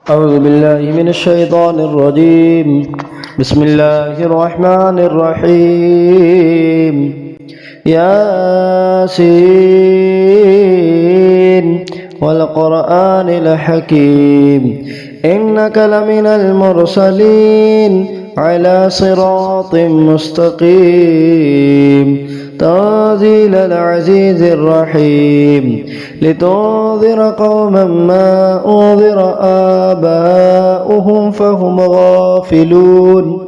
أعوذ بالله من الشيطان الرجيم. بسم الله الرحمن الرحيم. ياسين والقرآن الحكيم إنك لمن المرسلين على صراط مستقيم تنزيل العزيز الرحيم لتنذر قوما ما أنذر آباؤهم فهم غافلون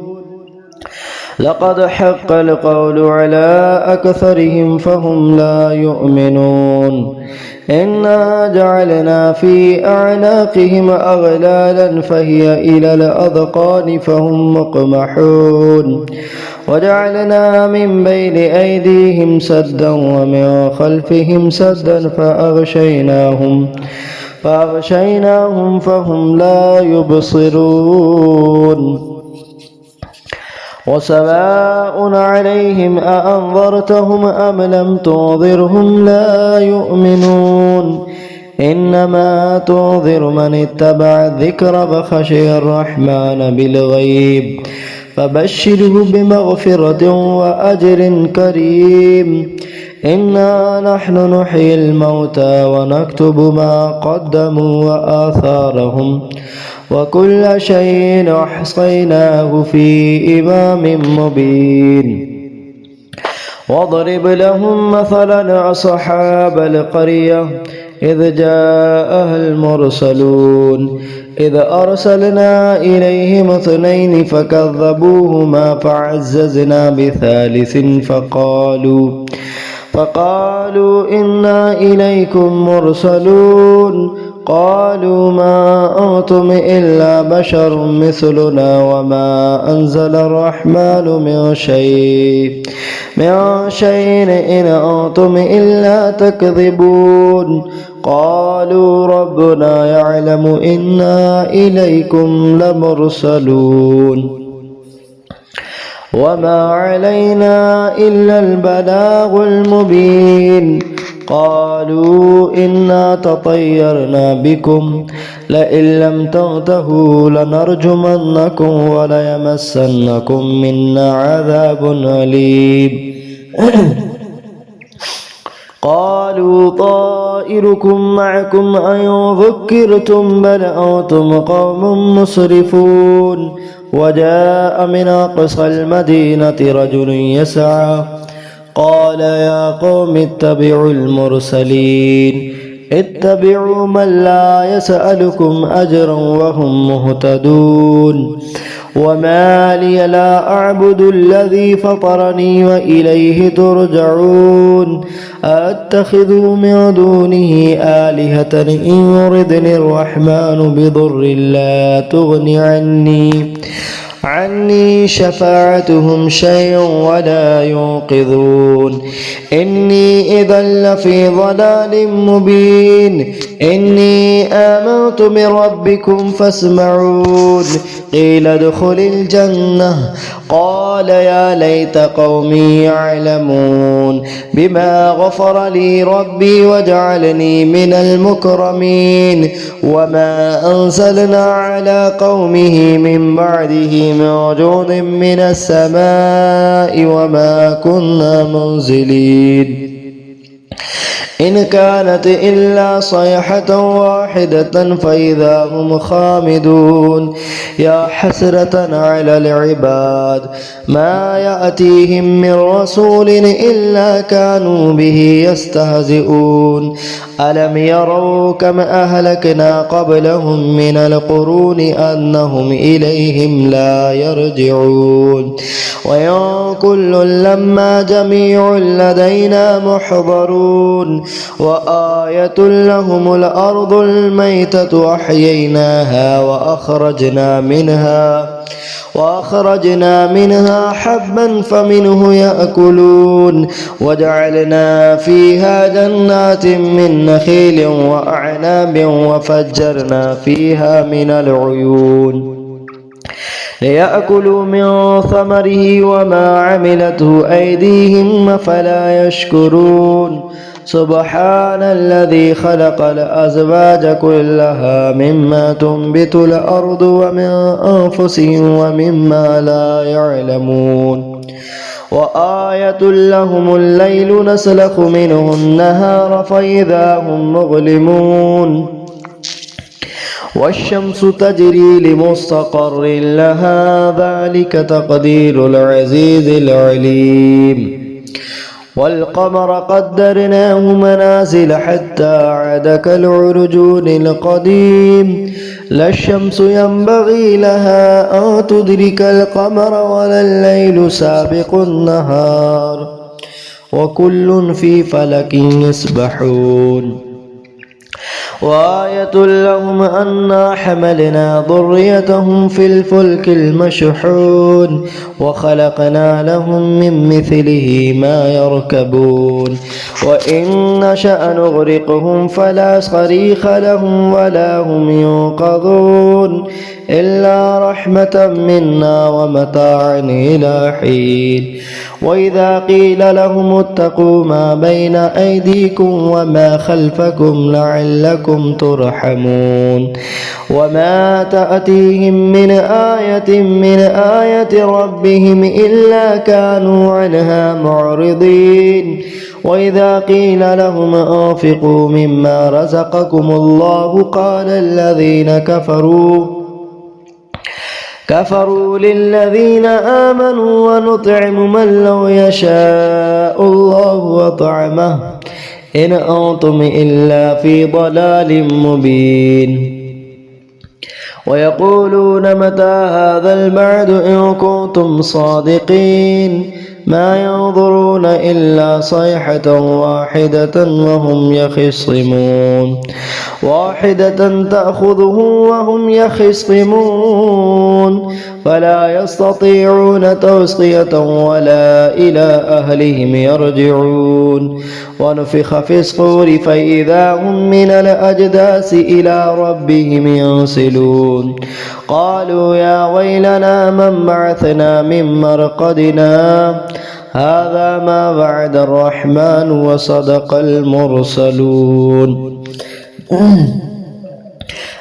لقد حق القول على أكثرهم فهم لا يؤمنون إنا جعلنا في أعناقهم أغلالا فهي إلى الأذقان فهم مقمحون وجعلنا من بين أيديهم سدا ومن خلفهم سدا فأغشيناهم فهم لا يبصرون وسواء عليهم أأنذرتهم أم لم تنذرهم لا يؤمنون إنما تنذر من اتبع الذكر وخشي الرحمن بالغيب فبشره بمغفرة وأجر كريم إنا نحن نحيي الموتى ونكتب ما قدموا وآثارهم وكل شيء أحصيناه في إمام مبين واضرب لهم مثلا أصحاب القرية إذ جاءها المرسلون إذ أرسلنا إليهم اثنين فكذبوهما فعززنا بثالث فقالوا إنا إليكم مرسلون قالوا ما أنتم إلا بشر مثلنا وما أنزل الرحمن من شيء إن أنتم إلا تكذبون قالوا ربنا يعلم إنا إليكم لمرسلون وما علينا إلا البلاغ المبين قالوا إنا تطيرنا بكم لئن لم تنتهوا لنرجمنكم وليمسنكم منا عذاب أليم قالوا طائركم معكم أن ذكرتم بل أنتم قوم مسرفون وجاء من أقصى المدينة رجل يسعى قال يا قوم اتبعوا المرسلين اتبعوا من لا يسألكم أجرا وهم مهتدون وما لي لا أعبد الذي فطرني وإليه ترجعون أتخذ من دونه آلهة إن يردني الرحمن بضر لا تغن عني شفاعتهم شيئا ولا ينقذون إني إذا لفي ضلال مبين إني آمنت بربكم فاسمعون قيل ادخل الجنة قال يا ليت قومي يعلمون بما غفر لي ربي وجعلني من المكرمين وما أنزلنا على قومه من بعده من جود من السماء وما كنا منزلين إن كانت إلا صيحة واحدة فإذا هم خامدون يا حسرة على العباد ما يأتيهم من رسول إلا كانوا به يستهزئون ألم يروا كم أهلكنا قبلهم من القرون أنهم إليهم لا يرجعون وإن كل لما جميع لدينا محضرون وآية لهم الأرض الميتة أحييناها وأخرجنا منها حبا فمنه يأكلون وجعلنا فيها جنات من نخيل وأعناب وفجرنا فيها من العيون ليأكلوا من ثمره وما عملته أيديهم فلا يشكرون سبحان الذي خلق الأزواج كلها مما تنبت الأرض ومن أنفسهم ومما لا يعلمون وآية لهم الليل نسلخ منه النهار فإذا هم مظلمون والشمس تجري لمستقر لها ذلك تقدير العزيز العليم والقمر قدرناه منازل حتى عاد كالعرجون القديم لا الشمس ينبغي لها أن تدرك القمر ولا الليل سابق النهار وكل في فلك يسبحون وآية لهم أنا حملنا ذريتهم في الفلك المشحون وخلقنا لهم من مثله ما يركبون وإن نشأ نغرقهم فلا صريخ لهم ولا هم ينقذون إلا رحمة منا ومتاعا إلى حين وإذا قيل لهم اتقوا ما بين أيديكم وما خلفكم لعلكم ترحمون وما تأتيهم من آية ربهم إلا كانوا عنها معرضين وإذا قيل لهم أنفقوا مما رزقكم الله قال الذين كفروا للذين آمنوا ونطعم من لو يشاء الله وطعمه إن أنتم إلا في ضلال مبين ويقولون متى هذا البعد إن كنتم صادقين ما ينظرون إلا صيحة واحدة وهم يخصمون وهم يخصمون فلا يستطيعون توصية ولا إلى أهلهم يرجعون ونفخ في الصور فإذا هم من الأجداث إلى ربهم ينسلون قالوا يا ويلنا من بعثنا من مرقدنا هذا ما وعد الرحمن وصدق المرسلون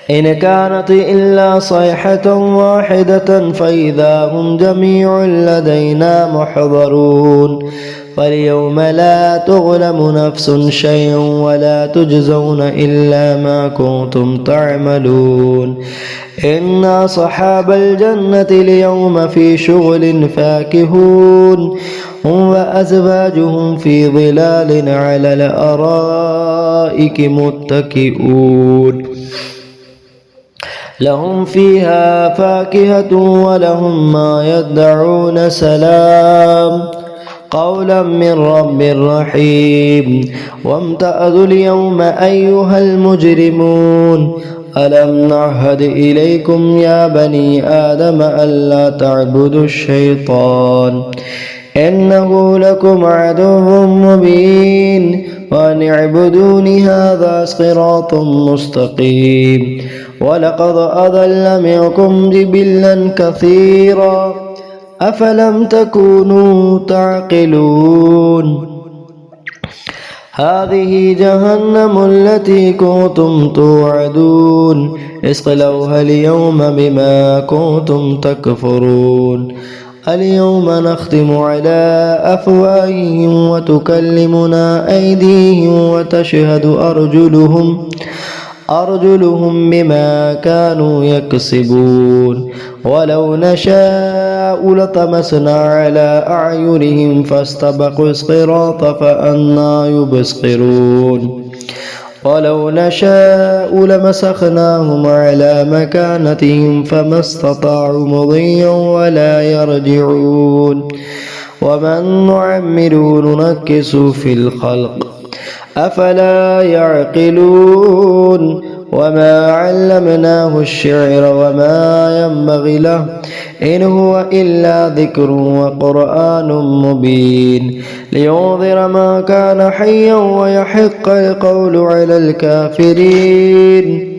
إن كانت إلا صيحة واحدة فإذا هم جميع لدينا محضرون فاليوم لا تظلم نفس شيئا ولا تجزون إلا ما كنتم تعملون إن أصحاب الجنة اليوم في شغل فاكهون هم وأزواجهم في ظلال على الأرائك متكئون لهم فيها فاكهة ولهم ما يدعون سلام قولا من رب رحيم وامتأذوا اليوم أيها المجرمون ألم نعهد إليكم يا بني آدم ألا تعبدوا الشيطان إنه لكم عدو مبين وأن اعبدوني هذا صراط مستقيم ولقد أضل منكم جبلا كثيرا أفلم تكونوا تعقلون هذه جهنم التي كنتم توعدون اصلوها اليوم بما كنتم تكفرون اليوم نختم على أفواههم وتكلمنا أيديهم وتشهد أرجلهم بما كانوا يكسبون ولو نشاء لطمسنا على أعينهم فاستبقوا الصراط فأنى يبصرون ولو نشاء لمسخناهم على مكانتهم فما استطاعوا مضيا ولا يرجعون ومن نعمره ننكس في الخلق أفلا يعقلون وما علمناه الشعر وما ينبغي له إن هو إلا ذكر وقرآن مبين لينذر ما كان حيا ويحق القول على الكافرين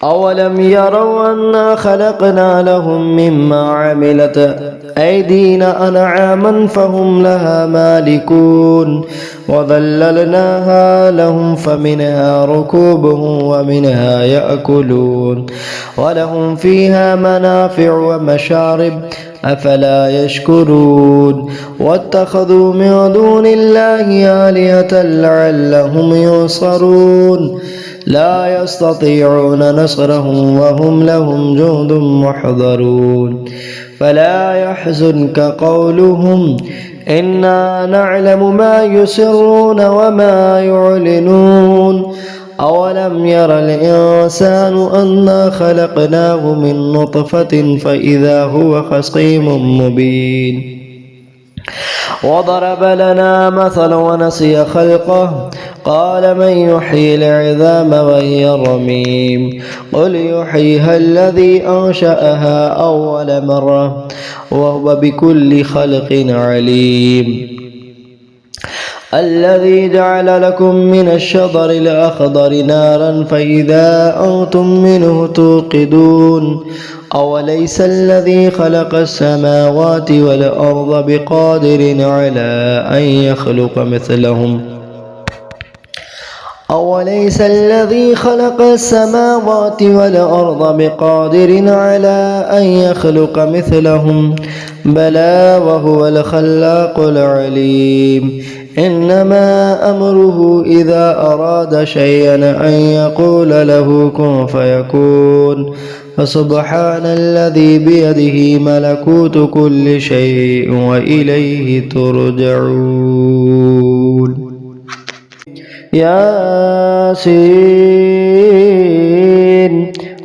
أولم يروا أنا خلقنا لهم مما عملت أيدينا أنعاما فهم لها مالكون وذللناها لهم فمنها ركوبهم ومنها يأكلون ولهم فيها منافع ومشارب أفلا يشكرون واتخذوا من دون الله آلهة لعلهم ينصرون لا يستطيعون نصرهم وهم لهم جند محضرون فلا يحزنك قولهم إنا نعلم ما يسرون وما يعلنون أولم ير الإنسان أنا خلقناه من نطفة فإذا هو خصيم مبين وضرب لنا مثلا ونسي خلقه قال من يحيي العظام وهي رميم قل يحييها الذي أنشأها أول مرة وهو بكل خلق عليم الذي جعل لكم من الشجر الأخضر نارا فإذا أنتم منه توقدون أوليس الذي خلق السماوات والأرض بقادر على أن يخلق مثلهم أوليس الذي خلق السماوات والأرض بقادر على أن يخلق مثلهم بلى وهو الخلاق العليم إنما أمره إذا أراد شيئا أن يقول له كن فيكون فسبحان الذي بيده ملكوت كل شيء وإليه ترجعون ياسين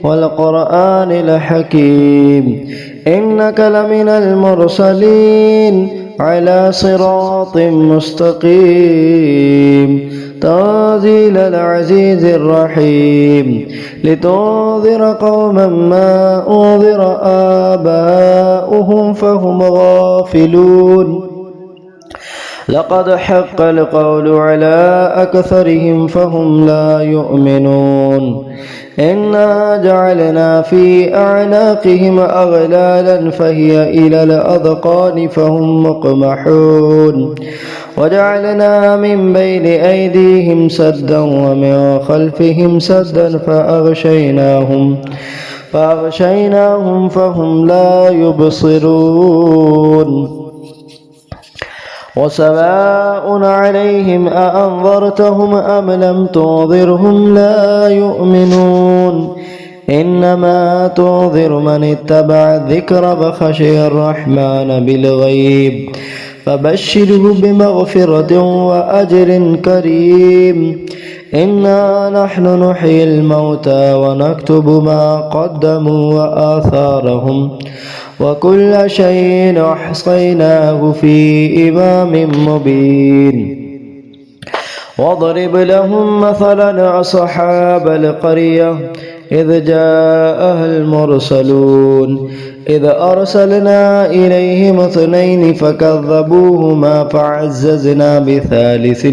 والقرآن الحكيم إنك لمن المرسلين على صراط مستقيم تنزيل العزيز الرحيم لتنذر قوما ما أنذر آباؤهم فهم غافلون لقد حق القول على أكثرهم فهم لا يؤمنون إنا جعلنا في أعناقهم أغلالا فهي إلى الأذقان فهم مقمحون وجعلنا من بين أيديهم سدا ومن خلفهم سدا فأغشيناهم فهم لا يبصرون وسواء عليهم أأنذرتهم أم لم تنذرهم لا يؤمنون إنما تنذر من اتبع الذكر وخشي الرحمن بالغيب فبشره بمغفرة وأجر كريم إنا نحن نحيي الموتى ونكتب ما قدموا وآثارهم وكل شيء أحصيناه في إمام مبين واضرب لهم مثلا أصحاب القرية إذ جاءها المرسلون إذ أرسلنا إليهم اثنين فكذبوهما فعززنا بثالث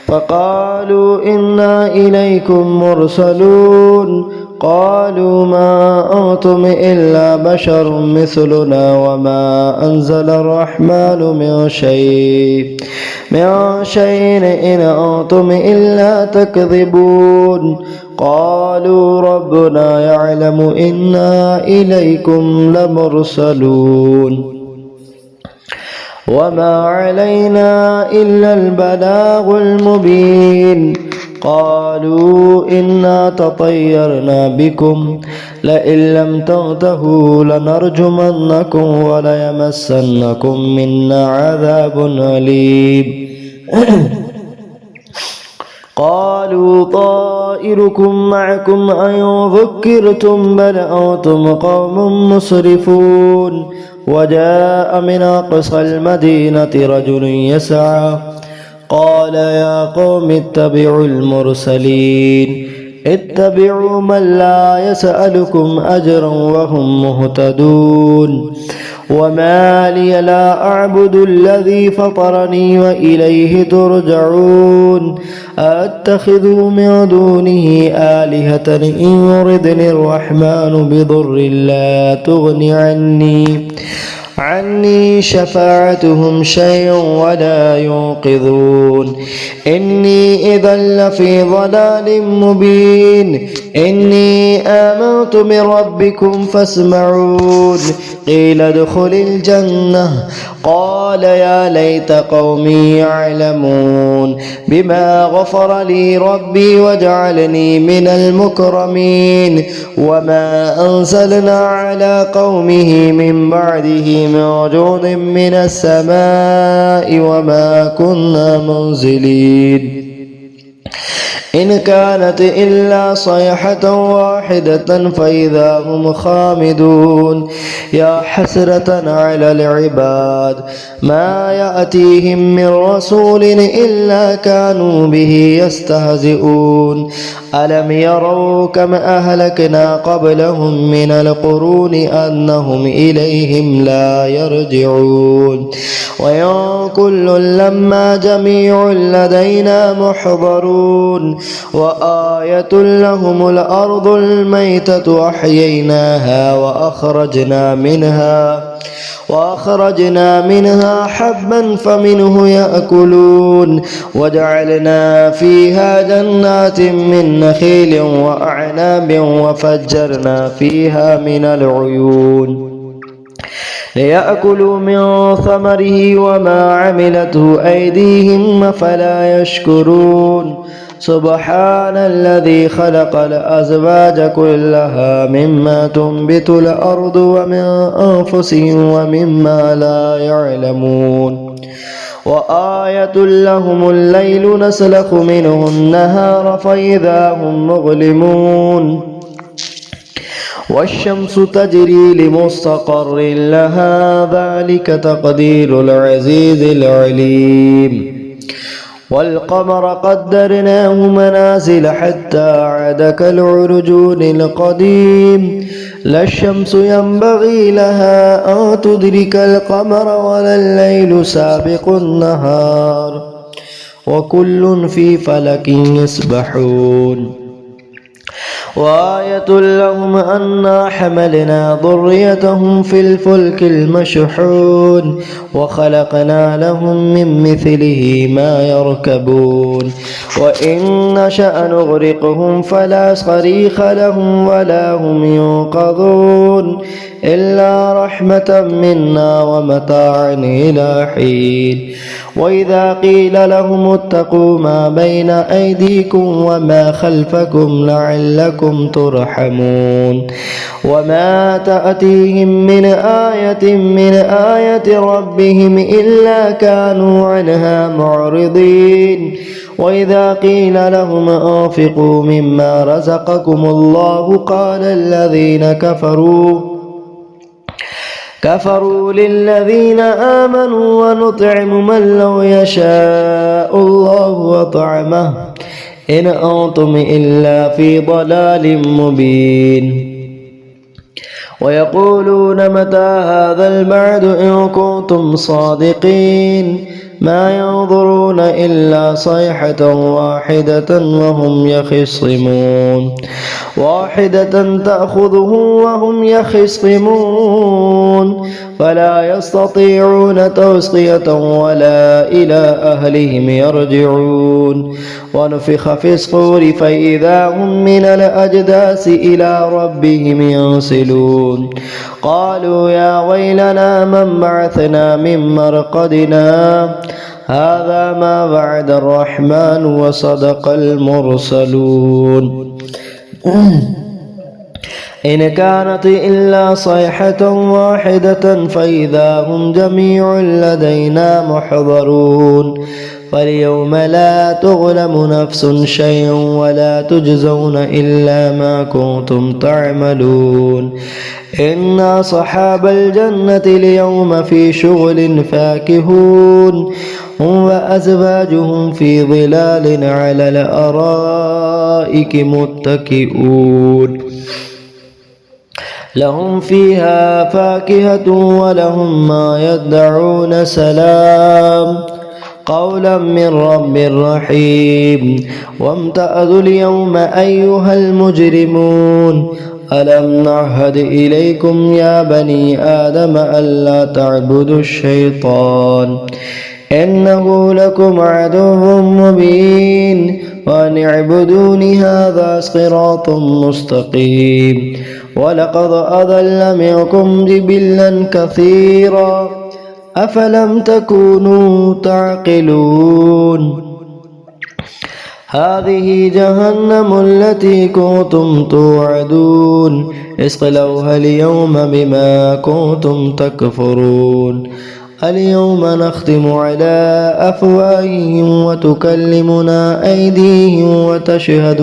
فقالوا إنا إليكم مرسلون قالوا ما أنتم إلا بشر مثلنا وما أنزل الرحمن من شيء إن أنتم إلا تكذبون قالوا ربنا يعلم إنا إليكم لمرسلون وما علينا إلا البلاغ المبين قالوا إنا تطيرنا بكم لئن لم تنتهوا لنرجمنكم وليمسنكم منا عذاب أليم قالوا طائركم معكم أن ذكرتم بل أنتم قوم مسرفون وجاء من أقصى المدينة رجل يسعى قال يا قوم اتبعوا المرسلين اتبعوا من لا يسألكم أجرا وهم مهتدون وما لي لا أعبد الذي فطرني وإليه ترجعون أتخذ من دونه آلهة إن يردني الرحمن بضر لا تغن عني شفاعتهم شيئا ولا ينقذون إني إذا لفي ضلال مبين إني آمنت بربكم فاسمعون قيل ادخل الجنة قال يا ليت قومي يعلمون بما غفر لي ربي وجعلني من المكرمين وما أنزلنا على قومه من بعده من جود من السماء وما كنا منزلين إن كانت إلا صيحة واحدة فإذا هم خامدون يا حسرة على العباد ما يأتيهم من رسول إلا كانوا به يستهزئون ألم يروا كم أهلكنا قبلهم من القرون أنهم إليهم لا يرجعون وإن كل لما جميع لدينا محضرون وآية لهم الأرض الميتة أحييناها وأخرجنا منها حبا فمنه يأكلون وجعلنا فيها جنات من نخيل وأعناب وفجرنا فيها من العيون ليأكلوا من ثمره وما عملته أيديهم فلا يشكرون سبحان الذي خلق الأزواج كلها مما تنبت الأرض ومن أنفسهم ومما لا يعلمون وآية لهم الليل نسلخ منه النهار فإذا هم مظلمون والشمس تجري لمستقر لها ذلك تقدير العزيز العليم والقمر قدرناه منازل حتى عاد كالعرجون القديم لا الشمس ينبغي لها أن تدرك القمر ولا الليل سابق النهار وكل في فلك يسبحون وآية لهم أنا حملنا ذريتهم في الفلك المشحون وخلقنا لهم من مثله ما يركبون وإن نشأ نغرقهم فلا صريخ لهم ولا هم ينقذون إلا رحمة منا ومتاعا إلى حين وإذا قيل لهم اتقوا ما بين أيديكم وما خلفكم لعلكم ترحمون وما تأتيهم من آية ربهم إلا كانوا عنها معرضين وإذا قيل لهم أنفقوا مما رزقكم الله قال الذين كفروا للذين آمنوا ونطعم من لو يشاء الله وطعمه إن أنتم إلا في ضلال مبين ويقولون متى هذا البعد إن كنتم صادقين ما ينظرون إلا صيحة واحدة وهم يخصمون وهم يخصمون فلا يستطيعون توصية ولا إلى أهلهم يرجعون ونفخ في الصور فإذا هم من الأجداث إلى ربهم ينسلون قالوا يا ويلنا من بعثنا من مرقدنا هذا ما وعد الرحمن وصدق المرسلون إن كانت إلا صيحة واحدة فإذا هم جميع لدينا محضرون فاليوم لا تظلم نفس شيئا ولا تجزون إلا ما كنتم تعملون إن أصحاب الجنة اليوم في شغل فاكهون هم وأزواجهم في ظلال على الأرائك الأرائك متكئون لهم فيها فاكهة ولهم ما يدعون سلام قولا من رب رحيم وامتازوا اليوم أيها المجرمون ألم نعهد إليكم يا بني آدم ألا تعبدوا الشيطان إنه لكم عدو مبين وأن اعبدوني هذا صراط مستقيم ولقد أضل منكم جبلا كثيرا أفلم تكونوا تعقلون هذه جهنم التي كنتم توعدون اصلوها اليوم بما كنتم تكفرون اليوم نختم على أفواههم وتكلمنا أيديهم وتشهد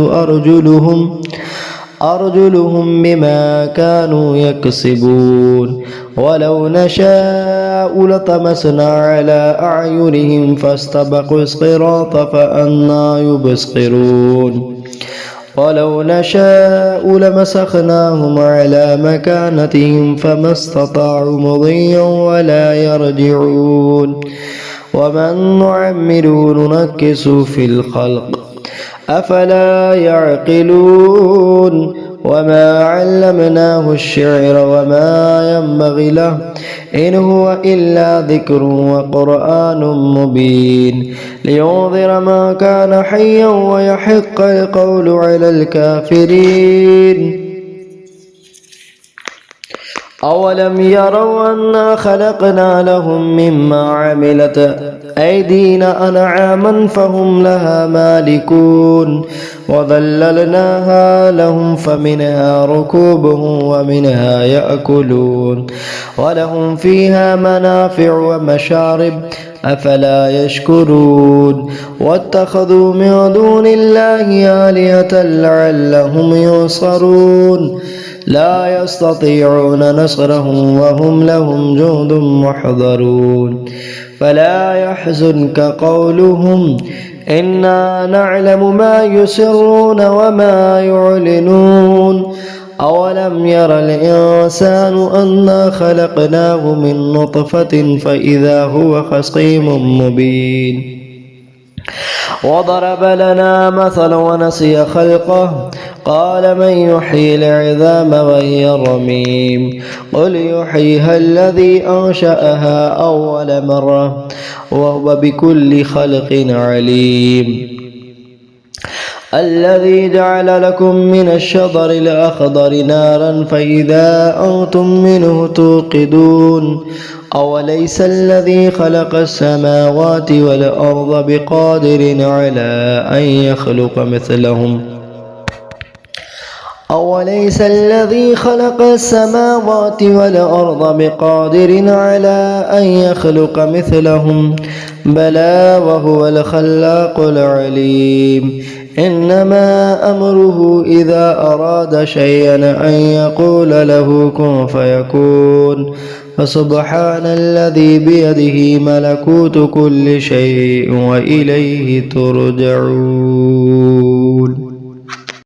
أرجلهم بما كانوا يكسبون ولو نشاء لطمسنا على أعينهم فاستبقوا الصراط فأنى يبصرون ولو نشاء لمسخناهم على مكانتهم فما استطاعوا مضيا ولا يرجعون ومن نعمره ننكس في الخلق أفلا يعقلون وما علمناه الشعر وما ينبغي له إن هو إلا ذكر وقرآن مبين لينذر ما كان حيا ويحق القول على الكافرين أولم يروا أنا خلقنا لهم مما عملت أيدينا أنعاما فهم لها مالكون وذللناها لهم فمنها ركوبهم ومنها يأكلون ولهم فيها منافع ومشارب أفلا يشكرون واتخذوا من دون الله آلهة لعلهم ينصرون لا يستطيعون نصرهم وهم لهم جند محضرون فلا يحزنك قولهم إنا نعلم ما يسرون وما يعلنون أولم ير الإنسان أنا خلقناه من نطفة فإذا هو خصيم مبين وضرب لنا مثلا ونسي خلقه قال من يحيي العظام وهي رميم قل يحييها الذي أنشأها أول مرة وهو بكل خلق عليم الذي جعل لكم من الشجر الأخضر نارا فإذا أنتم منه توقدون أوليس الذي خلق السماوات والأرض بقادر على أن يخلق مثلهم أوليس الذي خلق السماوات والأرض بقادر على أن يخلق مثلهم بلى وهو الخلاق العليم إنما أمره إذا أراد شيئا أن يقول له كن فيكون فسبحان الذي بيده ملكوت كل شيء وإليه ترجعون.